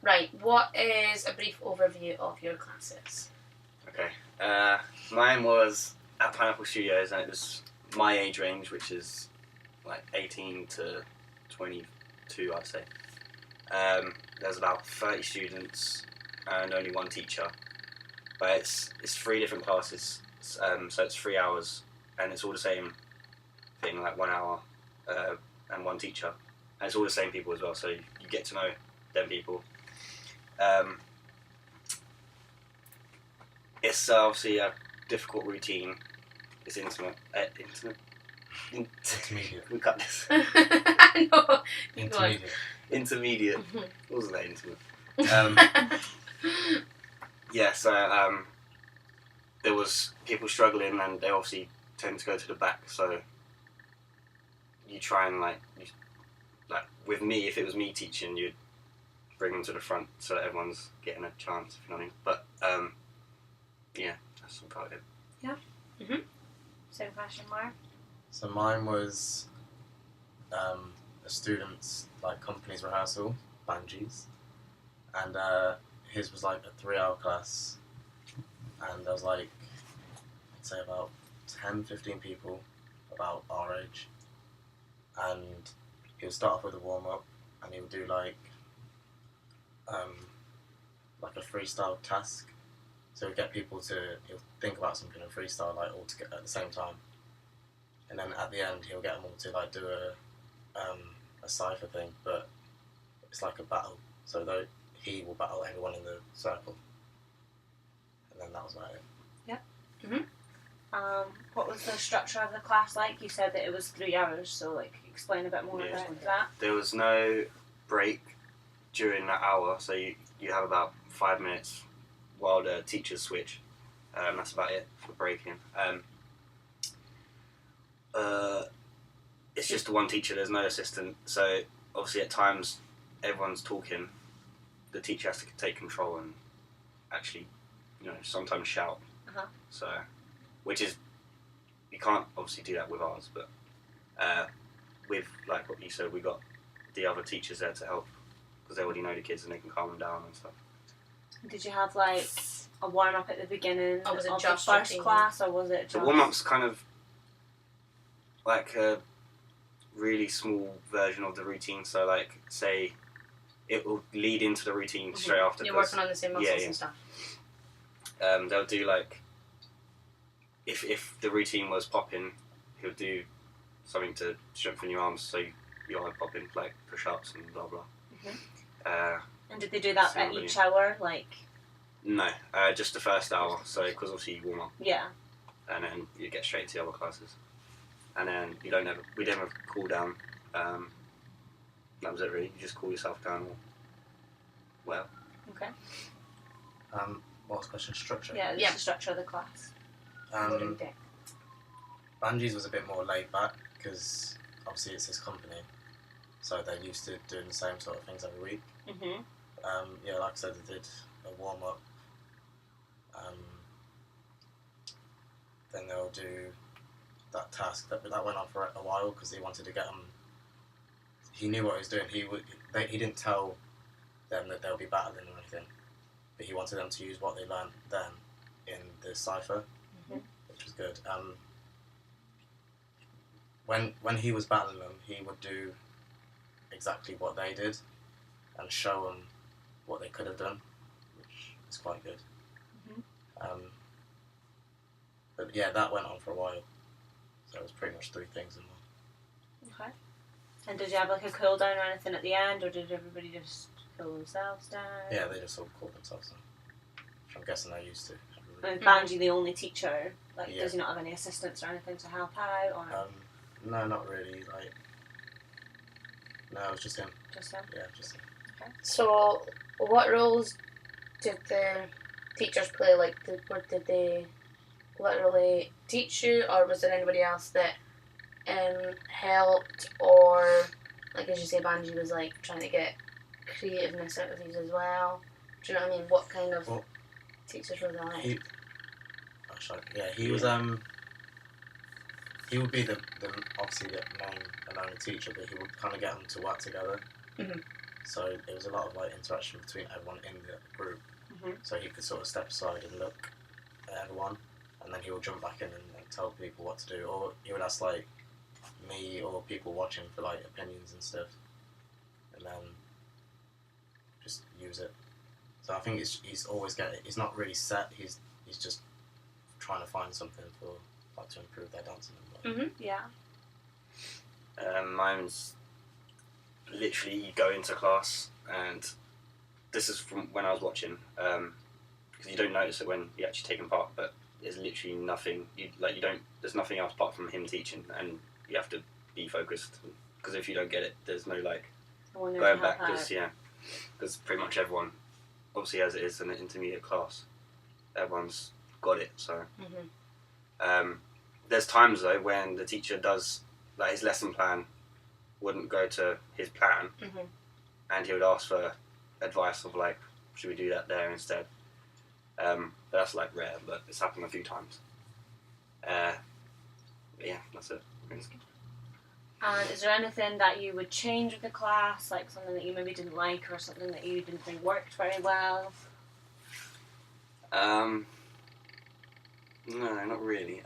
Right, what is a brief overview of your classes? Okay. Mine was at Pineapple Studios, and it was my age range, which is like 18 to 22, I'd say. There's about 30 students and only one teacher. But it's 3 different classes, so it's 3 hours, and it's all the same thing, like 1 hour and one teacher. And it's all the same people as well, so you get to know them people. It's obviously a difficult routine. It's intimate. Intermediate. We cut this. I know. Intermediate. Intermediate. Wasn't that intimate? Yeah, so there was people struggling, and they obviously tend to go to the back. So you try and like with me, if it was me teaching, you'd bring them to the front so that everyone's getting a chance. If you know what I mean. But yeah, that's about it. Yeah. Same question, Mark. So mine was a student's like company's rehearsal, Bungees, and his was like a 3-hour class, and there was like I'd say about 10-15 people about our age, and he would start off with a warm up, and he would do like a freestyle task. So he'll get people he'll think about something and freestyle like all together at the same time. And then at the end he'll get them all to like do a cypher thing, but it's like a battle. So he will battle everyone in the circle. And then that was about it. What was the structure of the class like? You said that it was 3 hours, so like explain a bit more about that. There was no break during that hour, so you have about 5 minutes while the teachers switch. That's about it for breaking. It's just the one teacher, there's no assistant, so obviously at times everyone's talking, the teacher has to take control and actually, sometimes shout. So, which is, you can't obviously do that with ours, but with, like what you said, we got the other teachers there to help, because they already know the kids and they can calm them down and stuff. Did you have like a warm up at the beginning Or was it of just the first routine? class, or was it just... The warm up's kind of like a really small version of the routine, so like say it will lead into the routine straight after. You're working on the same muscles and stuff. They'll do like if the routine was popping, he'll do something to strengthen your arms, so you're popping like push-ups and blah blah. And did they do that at each hour, like? No, just the first hour. So because obviously you warm up. Yeah. And then you get straight to the other classes, and then we don't have a cool down. That was it really. You just cool yourself down. Well. Okay. What was the question? Structure? Yeah, the structure of the class. Bungees was a bit more laid back because obviously it's his company, so they're used to doing the same sort of things every week. Yeah, like I said, they did a warm up. Then they'll do that task that went on for a while because he wanted to get them. He knew what he was doing. He didn't tell them that they'll be battling or anything, but he wanted them to use what they learned then in the cipher, which was good. When he was battling them, he would do exactly what they did and show them what they could have done, which is quite good. But yeah, that went on for a while, so it was pretty much 3 things in one. Okay. And did you have like a cool down or anything at the end, or did everybody just cool themselves down? Yeah, they just all cooled themselves down. Which I'm guessing they're used to. And Banji the only teacher? Like, does he not have any assistants or anything to help out? Or? No, not really. Like, no, it was just him. Just him? Yeah, just him. Okay. So, what roles did the teachers play? Like, did they literally teach you, or was there anybody else that helped, or, like as you say, Banji was like trying to get creativeness out of these as well? Do you know what I mean? What kind of teachers were they like? He was he would be the obviously the main and only teacher, but he would kind of get them to work together. so it was a lot of like interaction between everyone in the group. Mhm. So he could sort of step aside and look at everyone, and then he would jump back in and tell people what to do, or he would ask like me or people watching for like opinions and stuff, and then just use it. So I think he's always he's not really set. He's just trying to find something for like to improve their dancing. And whatnot. Yeah. Mine's literally you go into class, and this is from when I was watching, because you don't notice it when you're actually taking part, but there's literally nothing. There's nothing else apart from him teaching, and you have to be focused. Because if you don't get it, there's no like Going going back. Because pretty much everyone, obviously as it is an intermediate class, everyone's got it. So there's times though when the teacher does like his lesson plan wouldn't go to his plan, and he would ask for advice of like, should we do that there instead? That's like rare, but it's happened a few times. Yeah, that's it. And is there anything that you would change with the class, like something that you maybe didn't like or something that you didn't think worked very well? No, not really.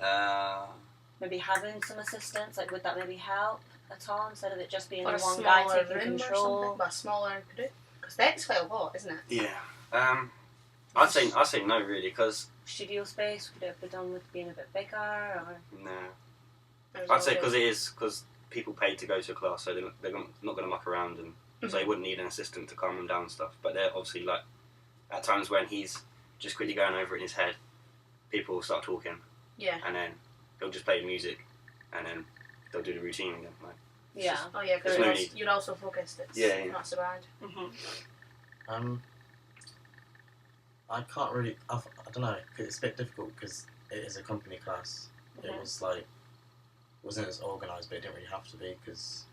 Maybe having some assistants, like would that maybe help at all instead of it just being Or the a one guy smaller taking room or control? something, but a smaller group. Because that's quite a lot, isn't it? Yeah. I'd say no really, because Studio space, could it be done with being a bit bigger or? no. There's I'd say always- because people pay to go to a class, so they're not going to muck around, and so they wouldn't need an assistant to calm them down and stuff. But they're obviously like at times when he's just quickly going over it in his head, people will start talking, Yeah. and then he'll just play the music, and then they'll do the routine again. Like, Yeah. Oh yeah, because There's no need. you're also focused. It's Yeah. not so bad. I can't really. I don't know. It's a bit difficult because it is a company class. It was like wasn't as organised, but it didn't really have to be because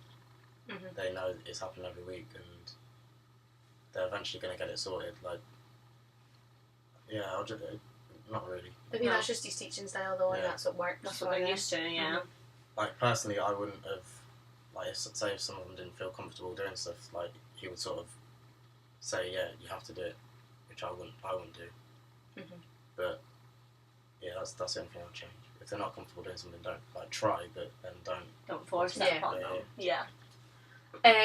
they know it's happening every week and they're eventually going to get it sorted. Like, yeah, I'll just not really. Maybe No. that's just his teaching style though, and Yeah. that's what works. That's for what they're him. used to, yeah. Like personally, I wouldn't have. Like, if some of them didn't feel comfortable doing stuff, like he would sort of say, "Yeah, you have to do it," which I wouldn't do. But yeah, that's the only thing I'd change. If they're not comfortable doing something, don't like try, but then don't. Don't force Yeah. that upon them. Yeah.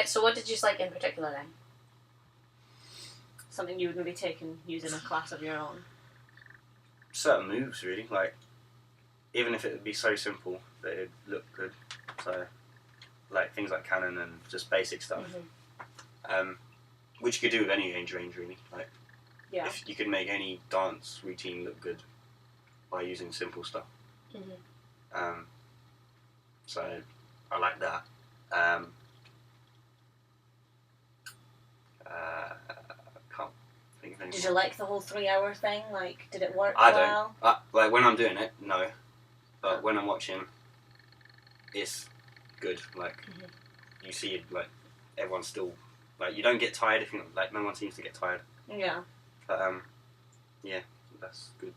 So what did you like in particular then? Something you would maybe take and use in a class of your own. certain moves really, like even if it would be so simple that it'd look good. So like things like canon and just basic stuff, which you could do with any age range really. Like Yeah. if you could make any dance routine look good by using simple stuff. So I like that. Can't think of anything. Did you like the whole 3-hour thing? Like, did it work I well? don't. Like when I'm doing it, no. But when I'm watching, it's good. Like you see, like everyone's still like you don't get tired if you like. No one seems to get tired. Yeah. But yeah, that's good.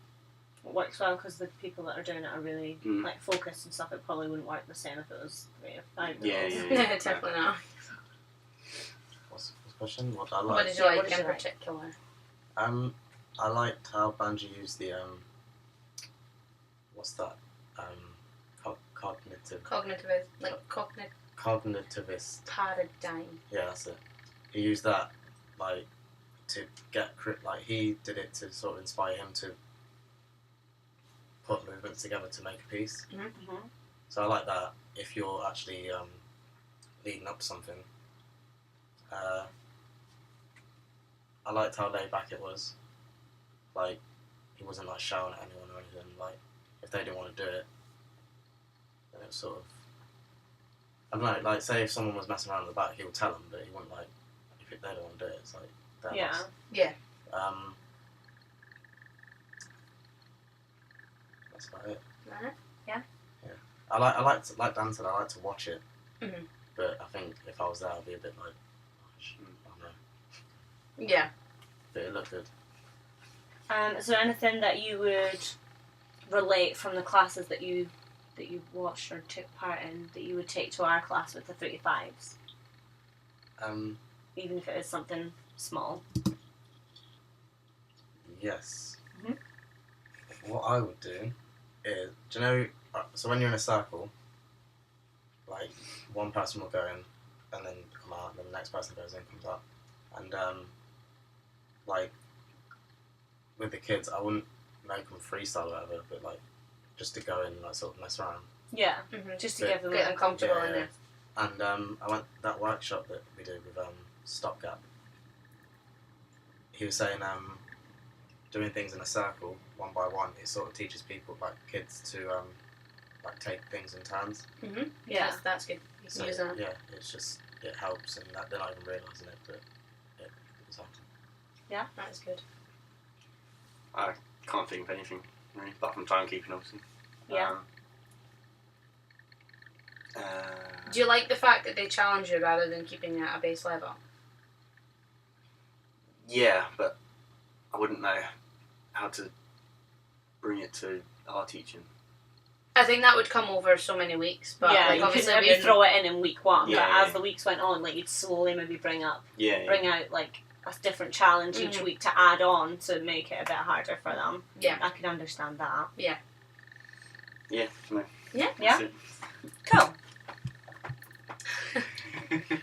It works well because the people that are doing it are really like focused and stuff. It probably wouldn't work the same if it was 3 or 5 Yeah, minutes. yeah. Definitely not. What's the question? What I What like? did you Yeah, like what did in you like? particular? I liked how Banji used the what's that? Cognitive cognitivist. Paradigm. Yeah, that's it. He used that like to get like he did it to sort of inspire him to put movements together to make a piece. So I like that. If you're actually leading up to something, I liked how laid back it was. Like he wasn't like shouting at anyone or anything. Like if they didn't want to do it, then it was sort of. I don't know, like, say if someone was messing around in the back, he would tell them, but he wouldn't, like, if they don't want to do it, it's like, their Yeah. loss. Yeah. That's about it. Right. I like dancing, I like to watch it, but I think if I was there, I'd be a bit like, I don't know, Yeah. but it looked good. Is there anything that you would relate from the classes that you watched or took part in that you would take to our class with the 3 to 5s? even if it is something small. Yes. Mhm. What I would do is, do you know, so when you're in a circle, like, one person will go in and then come out, and then the next person goes in, comes out. And, like, with the kids, I wouldn't make them freestyle or whatever, but, like, just to go in and, like, sort of mess around. Yeah, Mm-hmm. just to Get give them Get them comfortable Yeah, in yeah. there. And I went that workshop that we did with Stopgap. He was saying doing things in a circle, one by one, it sort of teaches people, like kids, to like take things in turns. Mm-hmm. Yeah. That's good. You can So use that. yeah, it's just it helps, and that they're not even realising it, but it's helping. That's good. Can't think of anything really, apart from timekeeping, obviously. Yeah. Do you like the fact that they challenge you rather than keeping it at a base level? Yeah, but I wouldn't know how to bring it to our teaching. I think that would come over so many weeks, but yeah, like you could obviously maybe we throw it in week one, Yeah, but yeah. as the weeks went on, like you'd slowly maybe bring out like a different challenge each Mhm. week to add on to make it a bit harder for them. Yeah. I can understand that. Yeah, no. Yeah. Yeah. That's Cool. it.